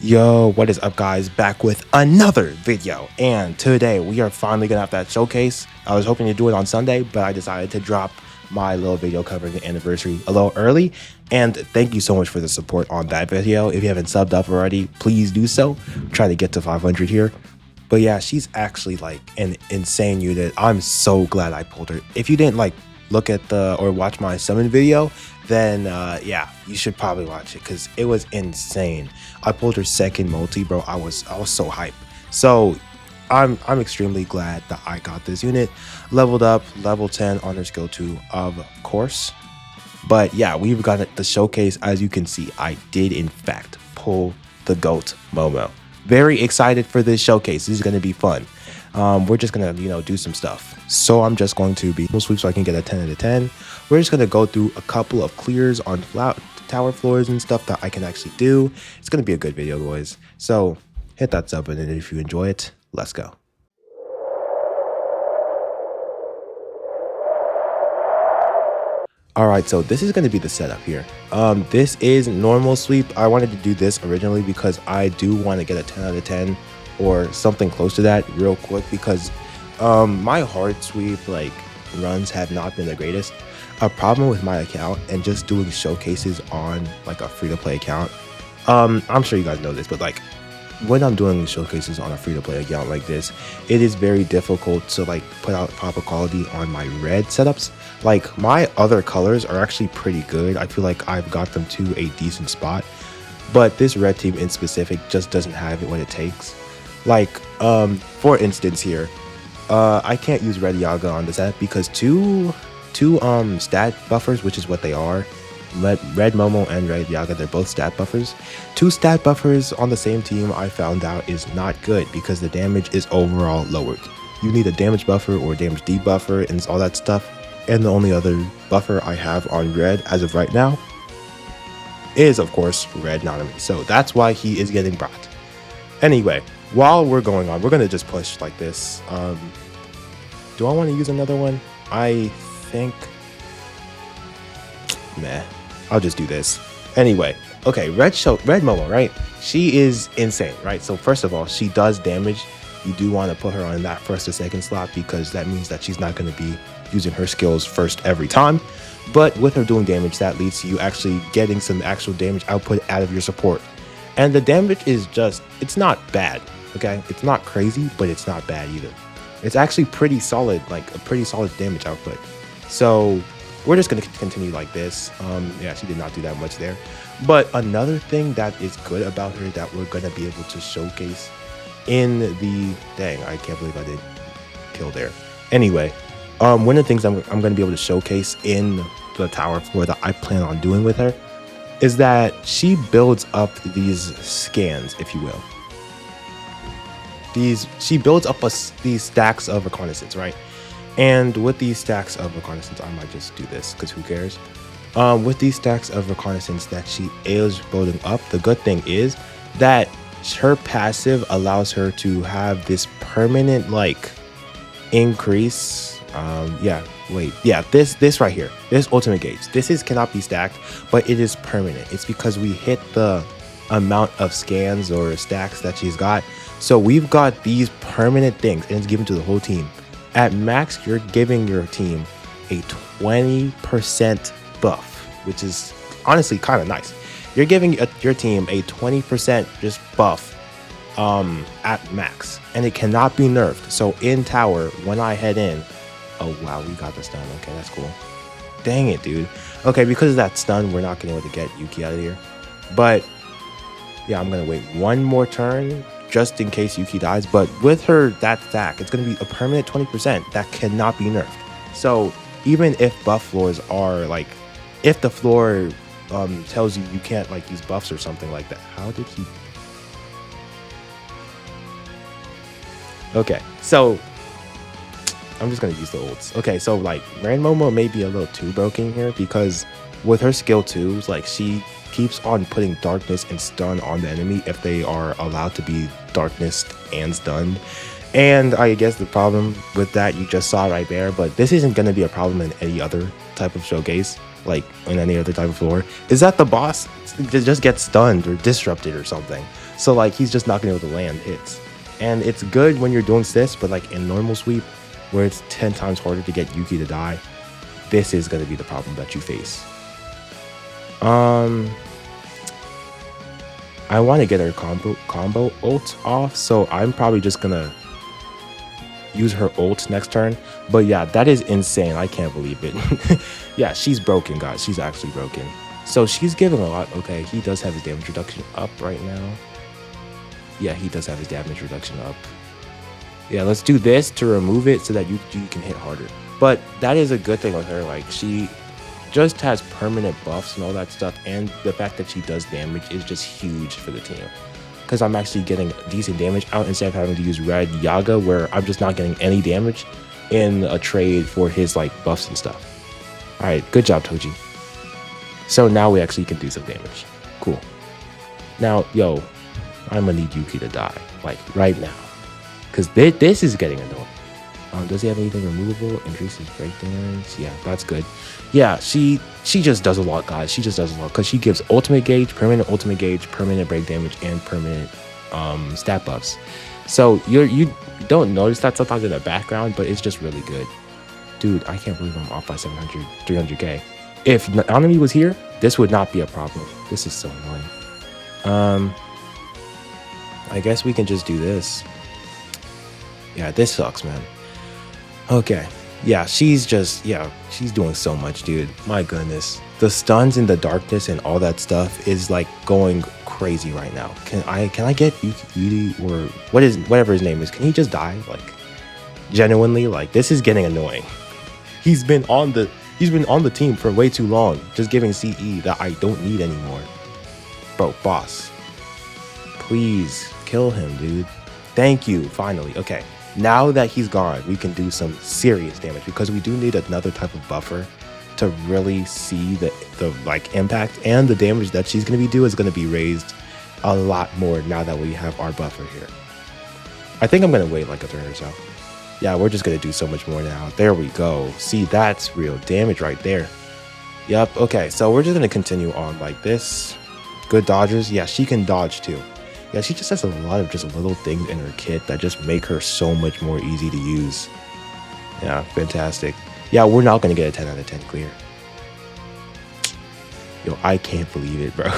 Yo, what is up guys? Back with another video, and today we are finally gonna have that showcase. I was hoping to do it on Sunday, but I decided to drop my little video covering the anniversary a little early. And thank you so much for the support on that video. If you haven't subbed up already, please do so. Try to get to 500 here. But yeah, she's actually like an insane unit. I'm so glad I pulled her. If you didn't like look at the or watch my summon video, then yeah, you should probably watch it because it was insane. I pulled her second multi, bro. I was so hyped. So I'm extremely glad that I got this unit leveled up, level 10 on her skill 2, of course. But yeah, we've got the showcase. As you can see, I did in fact pull the GOAT Momo. Very excited for this showcase. This is going to be fun. We're just going to, do some stuff. So I'm just going to be sweep so I can get a 10 out of 10. We're just going to go through a couple of clears on tower floors and stuff that I can actually do. It's going to be a good video, boys. So hit that sub button if you enjoy it. Let's go. Alright, so this is going to be the setup here. This is normal sweep. I wanted to do this originally because I do want to get a 10 out of 10 or something close to that real quick, because my hard sweep runs have not been the greatest. A problem with my account and just doing showcases on like a free-to-play account, I'm sure you guys know this, but when I'm doing showcases on a free-to-play account like this, it is very difficult to put out proper quality on my red setups. My other colors are actually pretty good. I feel like I've got them to a decent spot, but this red team in specific just doesn't have it what it takes. For instance here, I can't use Red Yaga on the set because two stat buffers, which is what they are. Red Momo and Red Yaga, they're both stat buffers. Two stat buffers on the same team, I found out, is not good because the damage is overall lowered. You need a damage buffer or damage debuffer and all that stuff. And the only other buffer I have on Red as of right now is, of course, Red Nanami. So that's why he is getting brought. Anyway, while we're going on, we're going to just push like this. Do I want to use another one? I think... Meh. I'll just do this. Anyway, okay, Red Momo, right? She is insane, right? So first of all, she does damage. You do want to put her on that first or second slot because that means that she's not going to be using her skills first every time. But with her doing damage, that leads to you actually getting some actual damage output out of your support. And the damage is just, it's not bad, okay? It's not crazy, but it's not bad either. It's actually pretty solid, a pretty solid damage output. So we're just going to continue like this. Yeah, she did not do that much there. But another thing that is good about her that we're going to be able to showcase in the... Dang, I can't believe I didn't kill there. Anyway, one of the things I'm going to be able to showcase in the tower floor that I plan on doing with her is that she builds up these scans, if you will. She builds up these stacks of reconnaissance, right? And with these stacks of reconnaissance, I might just do this because who cares? With these stacks of reconnaissance that she is building up, the good thing is that her passive allows her to have this permanent increase. This right here, this ultimate gauge, cannot be stacked, but it is permanent. It's because we hit the amount of scans or stacks that she's got. So we've got these permanent things and it's given to the whole team. At max, you're giving your team a 20% buff, which is honestly kind of nice. You're giving your team a 20% just buff at max, and it cannot be nerfed. So in tower, when I head in, oh wow, we got the stun. Okay, that's cool. Dang it, dude. Okay, because of that stun, we're not going to be able to get Yuki out of here. But yeah, I'm going to wait one more turn just in case Yuki dies. But with her, that stack, it's going to be a permanent 20% that cannot be nerfed. So even if buff floors are if the floor tells you you can't use buffs or something like that. How did he... Okay, so I'm just going to use the ults. Okay, so Red Momo may be a little too broken here because with her skill 2s, she keeps on putting darkness and stun on the enemy if they are allowed to be darkness and stunned. And I guess the problem with that you just saw right there, but this isn't going to be a problem in any other type of showcase. In any other type of floor, is that the boss just gets stunned or disrupted or something. So like he's just not gonna be able to land hits. And it's good when you're doing this, but like in normal sweep, where it's 10 times harder to get Yuki to die, this is gonna be the problem that you face. I want to get her combo ult off, so I'm probably just gonna use her ult next turn. But yeah, that is insane. I can't believe it. Yeah, she's broken, guys. She's actually broken. So she's giving a lot. Okay, he does have his damage reduction up right now. Yeah, he does have his damage reduction up. Yeah, let's do this to remove it so that you can hit harder. But that is a good thing with her. Like, she just has permanent buffs and all that stuff, and the fact that she does damage is just huge for the team, because I'm actually getting decent damage out instead of having to use Red Yaga, where I'm just not getting any damage in a trade for his like buffs and stuff. All right, good job, Toji. So now we actually can do some damage. Cool. Now, yo, I'm gonna need Yuki to die like right now, because this is getting annoying. Does he have anything removable? Increases break damage. Yeah, that's good. Yeah, she just does a lot, guys. She just does a lot because she gives ultimate gauge, permanent ultimate gauge, permanent break damage, and permanent stat buffs. So you don't notice that sometimes in the background, but it's just really good. Dude, I can't believe I'm off by 700, 300k. If Nanami was here, this would not be a problem. This is so annoying. I guess we can just do this. Yeah, this sucks, man. Okay. Yeah, she's doing so much, dude. My goodness. The stuns in the darkness and all that stuff is like going crazy right now. Can I get Yuki or whatever his name is? Can he just die? Like, genuinely, like, this is getting annoying. He's been on the team for way too long, just giving CE that I don't need anymore. Bro, boss. Please kill him, dude. Thank you. Finally. Okay. Now that he's gone, we can do some serious damage, because we do need another type of buffer to really see the like impact, and the damage that she's going to be doing is going to be raised a lot more now that we have our buffer here. I think I'm going to wait like a turn or so. Yeah, we're just going to do so much more now. There we go. See, that's real damage right there. Yep. Okay, so we're just going to continue on like this. Good dodgers. Yeah, she can dodge too. Yeah, she just has a lot of just little things in her kit that just make her so much more easy to use. Yeah, fantastic. Yeah, we're not going to get a 10 out of 10 clear. Yo, I can't believe it, bro.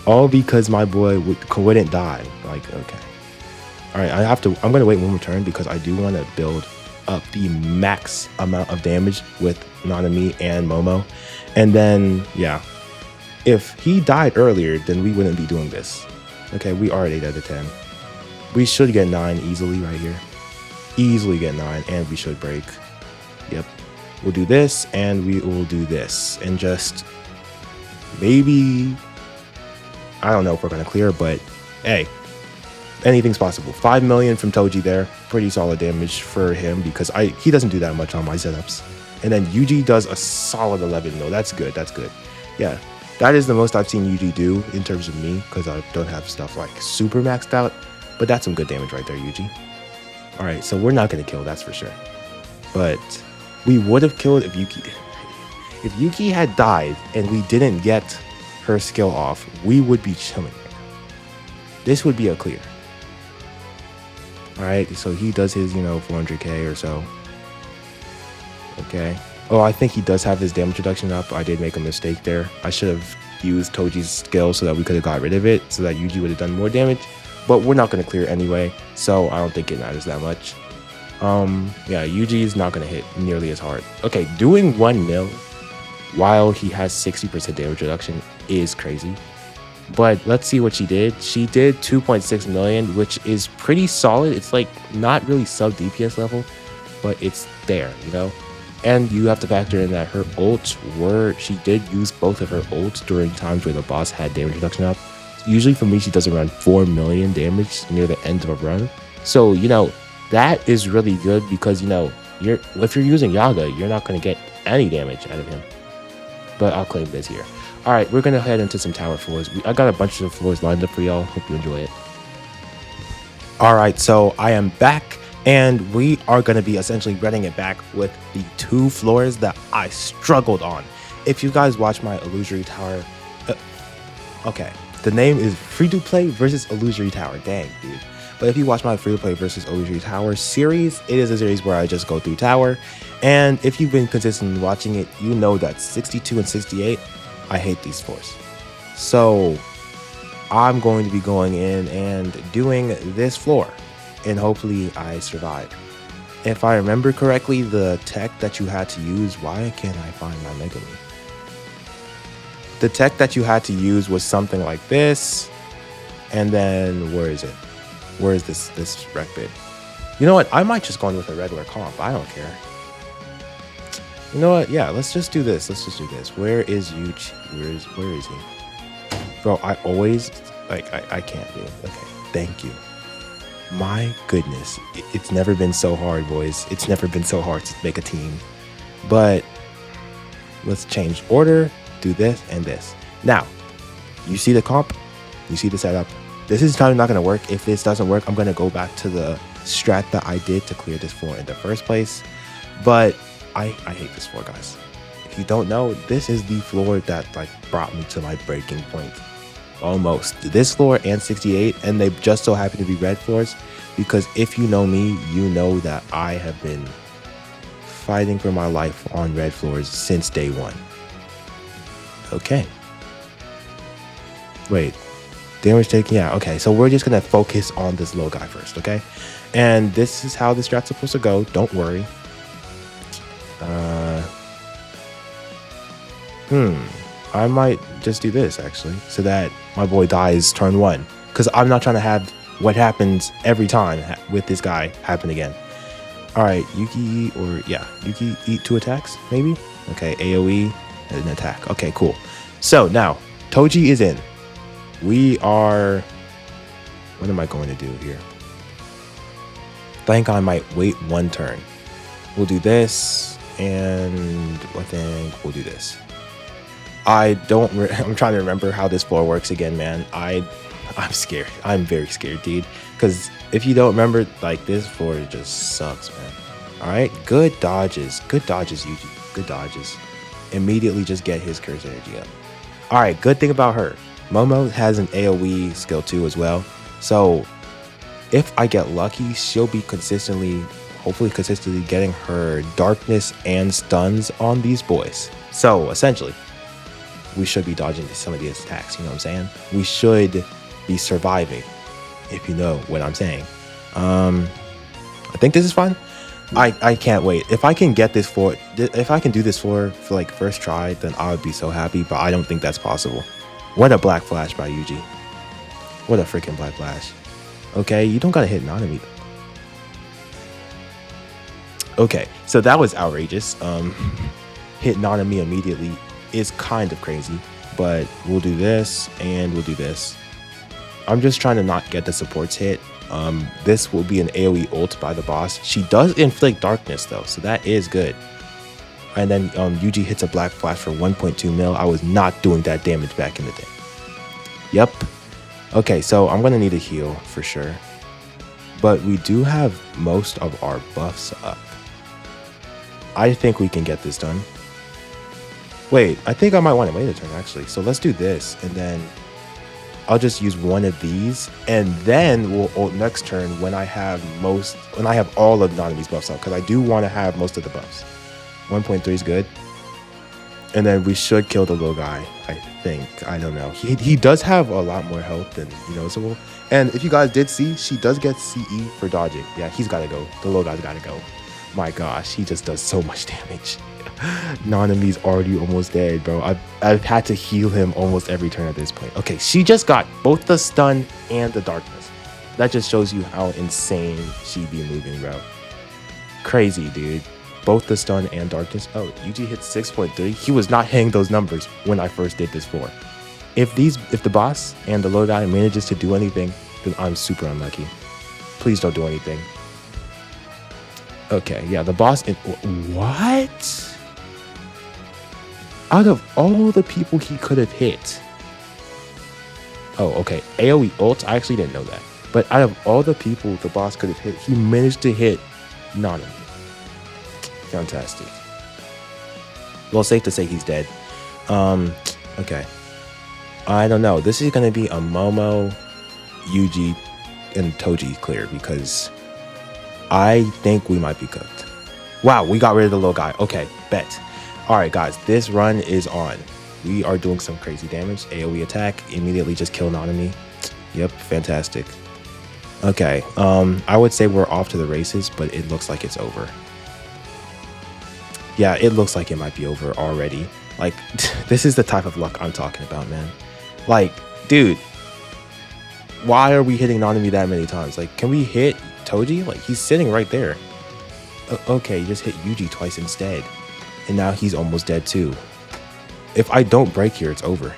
All because my boy wouldn't die. Like, okay. All right, I'm going to wait one more turn, because I do want to build up the max amount of damage with Nanami and Momo. And then, yeah, if he died earlier, then we wouldn't be doing this. Okay, we are at 8 out of 10. We should get 9 easily right here. Easily get 9, and we should break. Yep. We'll do this, and we will do this. And just maybe, I don't know if we're going to clear, but hey, anything's possible. 5 million from Toji there. Pretty solid damage for him, because he doesn't do that much on my setups. And then Yuji does a solid 11 mil. That's good. That's good. Yeah. That is the most I've seen Yuji do in terms of me, because I don't have stuff like super maxed out. But that's some good damage right there, Yuji. All right, so we're not going to kill, that's for sure. But we would have killed if Yuki did. If Yuki had died and we didn't get her skill off, we would be chilling right now. This would be a clear. All right, so he does his, 400k or so. Okay. Oh, I think he does have his damage reduction up. I did make a mistake there. I should have used Toji's skill so that we could have got rid of it, so that Yuji would have done more damage. But we're not going to clear anyway, so I don't think it matters that much. Yeah, Yuji is not going to hit nearly as hard. Okay, doing 1 mil while he has 60% damage reduction is crazy. But let's see what she did. She did 2.6 million, which is pretty solid. It's like not really sub DPS level, but it's there, And you have to factor in that her ults she did use both of her ults during times where the boss had damage reduction up. Usually for me, she does around 4 million damage near the end of a run. So, that is really good, because, if you're using Yaga, you're not going to get any damage out of him. But I'll claim this here. All right, we're going to head into some tower floors. I got a bunch of floors lined up for y'all. Hope you enjoy it. All right, so I am back. And we are going to be essentially running it back with the 2 floors that I struggled on. If you guys watch my illusory tower, okay, The name is Free to Play versus Illusory Tower. Dang, dude. But if you watch my Free to Play versus Illusory Tower series, it is a series where I just go through tower. And if you've been consistently watching it, you know that 62 and 68, I hate these floors. So I'm going to be going in and doing this floor, and hopefully I survive. If I remember correctly, the tech that you had to use, why can't I find my Mega Me? The tech that you had to use was something like this. And then where is it? Where is this wreck bit? You know what? I might just go in with a regular comp. I don't care. You know what? Yeah, let's just do this. Let's just do this. Where is Yuchi? Where is he? Bro, I always I can't be. Okay, thank you. My goodness, it's never been so hard, boys. It's never been so hard to make a team. But let's change order. Do this and this. Now, you see the comp, you see the setup. This is probably not going to work. If this doesn't work, I'm going to go back to the strat that I did to clear this floor in the first place. But I hate this floor, guys. If you don't know, this is the floor that brought me to my breaking point. Almost. This floor and 68, and they just so happen to be red floors, because if you know me, you know that I have been fighting for my life on red floors since day one. Okay. Wait. Damage taking out. Okay, so we're just going to focus on this low guy first, okay? And this is how the strat's supposed to go. Don't worry. I might just do this, actually, so that my boy dies turn 1. Because I'm not trying to have what happens every time with this guy happen again. Alright, Yuki eat 2 attacks, maybe? Okay, AoE. An attack. Okay, cool. So now Toji is in. We are, what am I going to do here? I think I might wait 1 turn. We'll do this, and I think we'll do this. I'm trying to remember how this floor works again, man. I'm scared. I'm very scared, dude. Because if you don't remember, this floor just sucks, man. All right, good dodges, Yuji. Good dodges. Immediately just get his curse energy up. All right, good thing about her, Momo has an AoE skill too as well. So if I get lucky, she'll be hopefully consistently getting her darkness and stuns on these boys. So essentially, we should be dodging some of these attacks. You know what I'm saying? We should be surviving, if you know what I'm saying. I think this is fun. I can't wait. If I can get this floor, if I can do this floor for first try, then I would be so happy, but I don't think that's possible. What a black flash by Yuji. What a freaking black flash. Okay, you don't gotta hit Nanami. Okay, so that was outrageous. Hit Nanami immediately is kind of crazy, but we'll do this and we'll do this. I'm just trying to not get the supports hit. This will be an AoE ult by the boss. She does inflict darkness though, so that is good. And then Yuji hits a black flash for 1.2 mil. I was not doing that damage back in the day. Yep. Okay, so I'm gonna need a heal for sure. But we do have most of our buffs up. I think we can get this done. Wait, I think I might want to wait a turn actually. So let's do this, and then I'll just use one of these, and then we'll ult next turn when I have all of Nanami's buffs up, because I do want to have most of the buffs. 1.3 is good. And then we should kill the low guy, I think. I don't know. He does have a lot more health than noticeable. And if you guys did see, she does get CE for dodging. Yeah, he's got to go. The low guy's got to go. My gosh, he just does so much damage. Nanami's already almost dead, bro. I've had to heal him almost every turn at this point. Okay, she just got both the stun and the darkness. That just shows you how insane she be moving, bro. Crazy, dude. Both the stun and darkness. Oh, Yuji hit 6.3. He was not hitting those numbers when I first did this floor. If the boss and the low guy manages to do anything, then I'm super unlucky. Please don't do anything. Okay, yeah, the boss. What? Out of all the people he could have hit. Oh, okay. AoE ult. I actually didn't know that. But out of all the people the boss could have hit, he managed to hit Nanami. Fantastic. Well, safe to say he's dead. Okay. I don't know. This is going to be a Momo, Yuji, and Toji clear because I think we might be cooked. Wow, we got rid of the little guy. Okay, bet. All right, guys, this run is on. We are doing some crazy damage. AoE attack, immediately just kill enemy. Yep, fantastic. Okay, I would say we're off to the races, but it looks like it's over. Yeah, it looks like it might be over already. Like, this is the type of luck I'm talking about, man. Like, dude, why are we hitting Nanami that many times? Like, can we hit Toji? Like, he's sitting right there. Okay, you just hit Yuji twice instead. And now he's almost dead too. If I don't break here, it's over.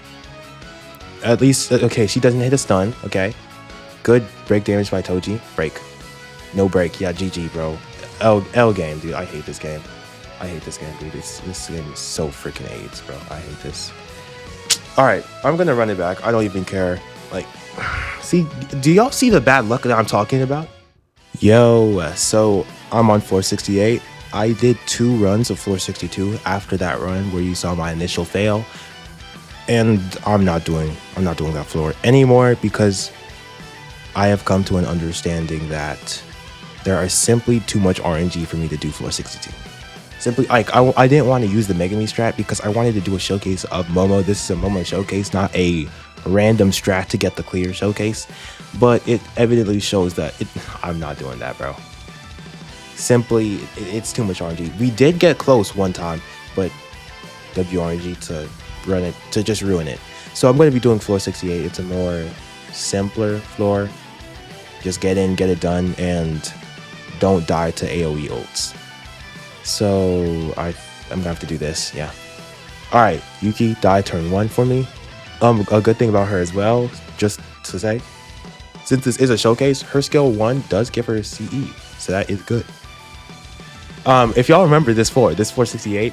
At least, okay, she doesn't hit a stun. Okay. Good break damage by Toji. Break. No break. Yeah, GG, bro. L game, dude. I hate this game. I hate this game, dude. This game is so freaking AIDS, bro. I hate this. Alright, I'm gonna run it back. I don't even care. Like, see, do y'all see the bad luck that I'm talking about? Yo, so I'm on floor 68. I did 2 runs of floor 62 after that run where you saw my initial fail. And I'm not doing that floor anymore because I have come to an understanding that there are simply too much RNG for me to do floor 62. Simply, like, I didn't want to use the Megami strat because I wanted to do a showcase of Momo. This is a Momo showcase, not a random strat to get the clear showcase. But it evidently shows that I'm not doing that, bro. Simply, it's too much RNG. We did get close one time, but WRNG to run it, to just ruin it. So I'm going to be doing floor 68. It's a more simpler floor. Just get in, get it done, and don't die to AoE ults. So I'm gonna have to do this, yeah. Alright, Yuki died turn 1 for me. A good thing about her as well, just to say, since this is a showcase, her skill 1 does give her CE, so that is good. If y'all remember this floor 68,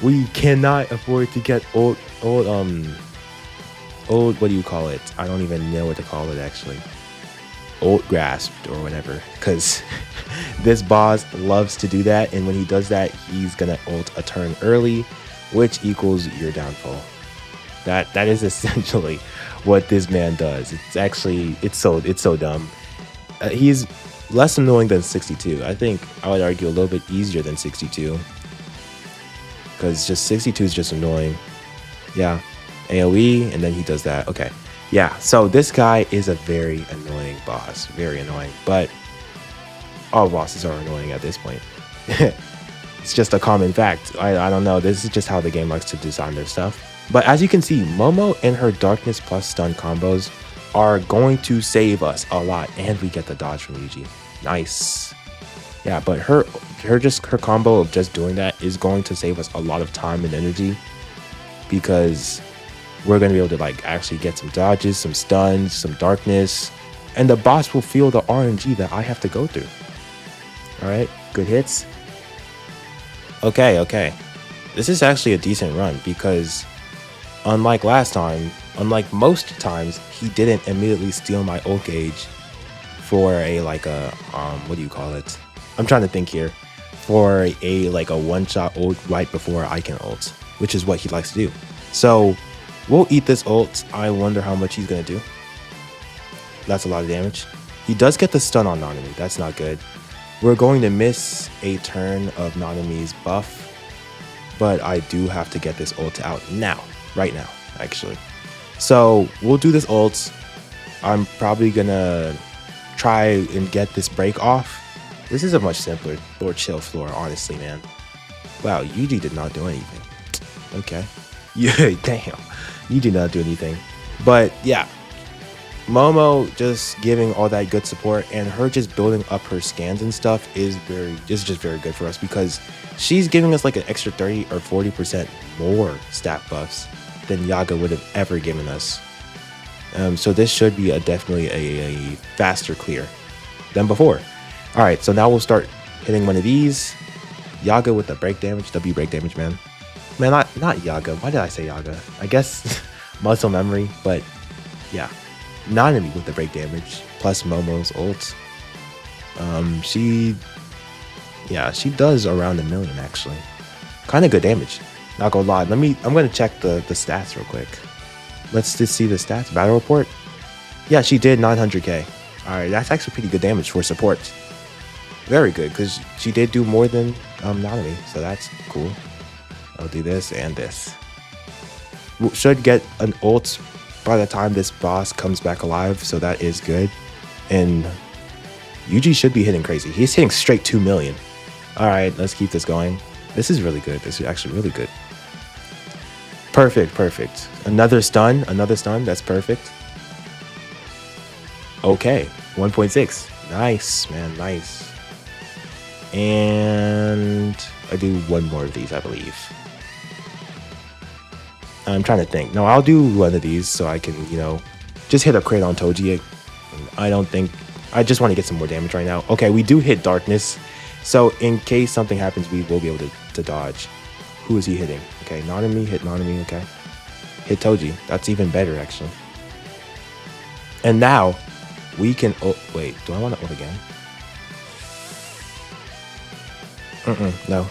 we cannot afford to get old, what do you call it? I don't even know what to call it actually. Ult grasped or whatever, because this boss loves to do that, and when he does that, he's gonna ult a turn early, which equals your downfall. That is essentially what this man does. It's so dumb. He's less annoying than 62. I think I would argue a little bit easier than 62, because just 62 is just annoying. Yeah, AoE, and then he does that. Okay. Yeah, so this guy is a very annoying boss. Very annoying. But all bosses are annoying at this point. It's just a common fact. I don't know. This is just how the game likes to design their stuff. But as you can see, Momo and her Darkness plus Stun combos are going to save us a lot. And we get the dodge from Yuji. Nice. Yeah, but her combo of just doing that is going to save us a lot of time and energy, because we're going to be able to like actually get some dodges, some stuns, some darkness, and the boss will feel the RNG that I have to go through. All right, good hits. Okay. This is actually a decent run because unlike last time, unlike most times, he didn't immediately steal my ult gauge for a what do you call it? I'm trying to think here. For a one-shot ult right before I can ult, which is what he likes to do. So we'll eat this ult. I wonder how much he's going to do. That's a lot of damage. He does get the stun on Nanami. That's not good. We're going to miss a turn of Nanami's buff, but I do have to get this ult out now. Right now, actually. So we'll do this ult. I'm probably going to try and get this break off. This is a much simpler, more chill floor, honestly, man. Wow, Yuji did not do anything. Okay. Yeah, damn. You did not do anything. But yeah, Momo just giving all that good support, and her just building up her scans and stuff is just very good for us, because she's giving us like an extra 30 or 40% more stat buffs than Yaga would have ever given us. So this should be definitely a faster clear than before. All right, so now we'll start hitting one of these. Yaga with the break damage, W break damage, man. Man, not Yaga. Why did I say Yaga? I guess muscle memory, but yeah. Nanami with the break damage, plus Momo's ult. She does around 1 million, actually. Kind of good damage. Not gonna lie. I'm gonna check the stats real quick. Let's just see the stats. Battle report. Yeah, she did 900k. All right, that's actually pretty good damage for support. Very good, because she did do more than Nanami, so that's cool. I'll do this and this. Should get an ult by the time this boss comes back alive, so that is good. And Yuji should be hitting crazy. He's hitting straight 2 million. All right, let's keep this going. This is really good. This is actually really good. Perfect, perfect. Another stun, that's perfect. Okay, 1.6. Nice, man, nice. And I do one more of these, I believe. I'm trying to think. No, I'll do one of these so I can, you know, just hit a crit on Toji. I just want to get some more damage right now. Okay, we do hit darkness. So in case something happens, we will be able to dodge. Who is he hitting? Okay, Nanami, hit Nanami, okay. Hit Toji. That's even better, actually. And now, we can... Oh, wait. Do I want to ult again? No.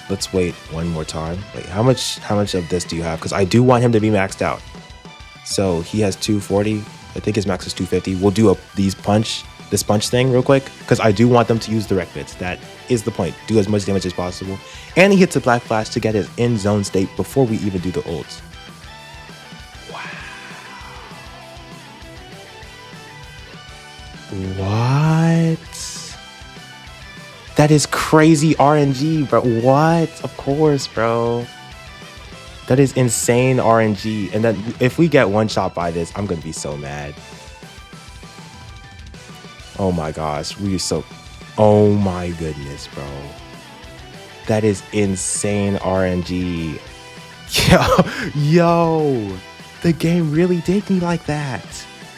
Let's wait one more time. Wait, how much of this do you have? Because I do want him to be maxed out. So he has 240. I think his max is 250. We'll do this punch thing real quick, because I do want them to use direct bits. That is the point. Do as much damage as possible. And he hits a black flash to get his in zone state before we even do the ults. What? That is crazy RNG, bro. What? Of course, bro. That is insane RNG. And then if we get one shot by this, I'm gonna be so mad. Oh my gosh, oh my goodness, bro. That is insane RNG. Yo, the game really did me like that.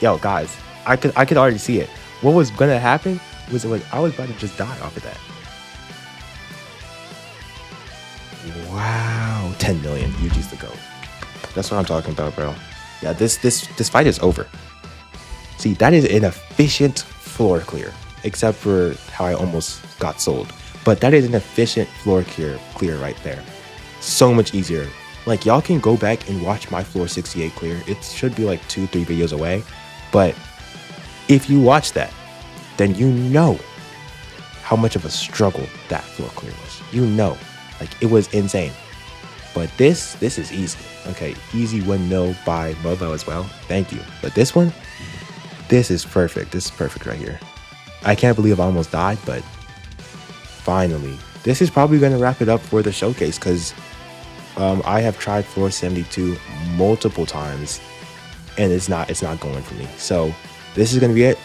Yo, guys, I could already see it. What was gonna happen was I was about to just die off of that. Wow, 10 million. Yuji's the GOAT. That's what I'm talking about, bro. Yeah, this fight is over. See, that is an efficient floor clear, except for how I almost got sold. But that is an efficient floor clear right there. So much easier. Like, y'all can go back and watch my floor 68 clear. It should be like 2-3 videos away. But if you watch that, then you know how much of a struggle that floor clear was. You know, like, it was insane. But this is easy. Okay, easy 1-0 by Mobo as well. Thank you. But this one, this is perfect. This is perfect right here. I can't believe I almost died, but finally. This is probably going to wrap it up for the showcase, because I have tried floor 72 multiple times, and it's not going for me. So this is going to be it.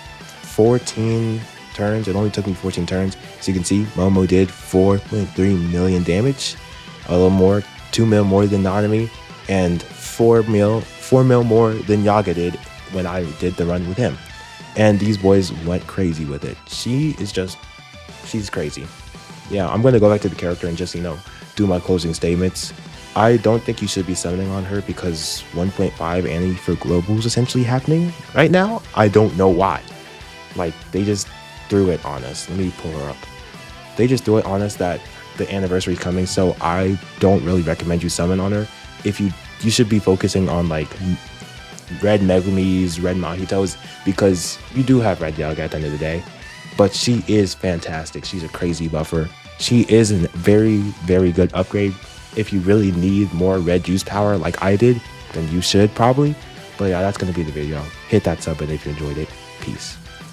14 turns. It only took me 14 turns. So you can see Momo did 4.3 million damage, a little more, 2 mil more than Nanami, and 4 mil more than Yaga did when I did the run with him. And these boys went crazy with it. She's crazy. Yeah, I'm going to go back to the character and just, you know, do my closing statements. I don't think you should be summoning on her, because 1.5 Annie for global is essentially happening right now. I don't know why. Like, they just threw it on us. Let me pull her up. They just threw it on us that the anniversary is coming, so I don't really recommend you summon on her. If you should be focusing on like red Megumis, red Mahitos, because you do have red Yaga at the end of the day. But she is fantastic. She's a crazy buffer. She is a very, very good upgrade. If you really need more red juice power like I did, then you should probably. But yeah, that's going to be the video. Hit that sub button if you enjoyed it. Peace.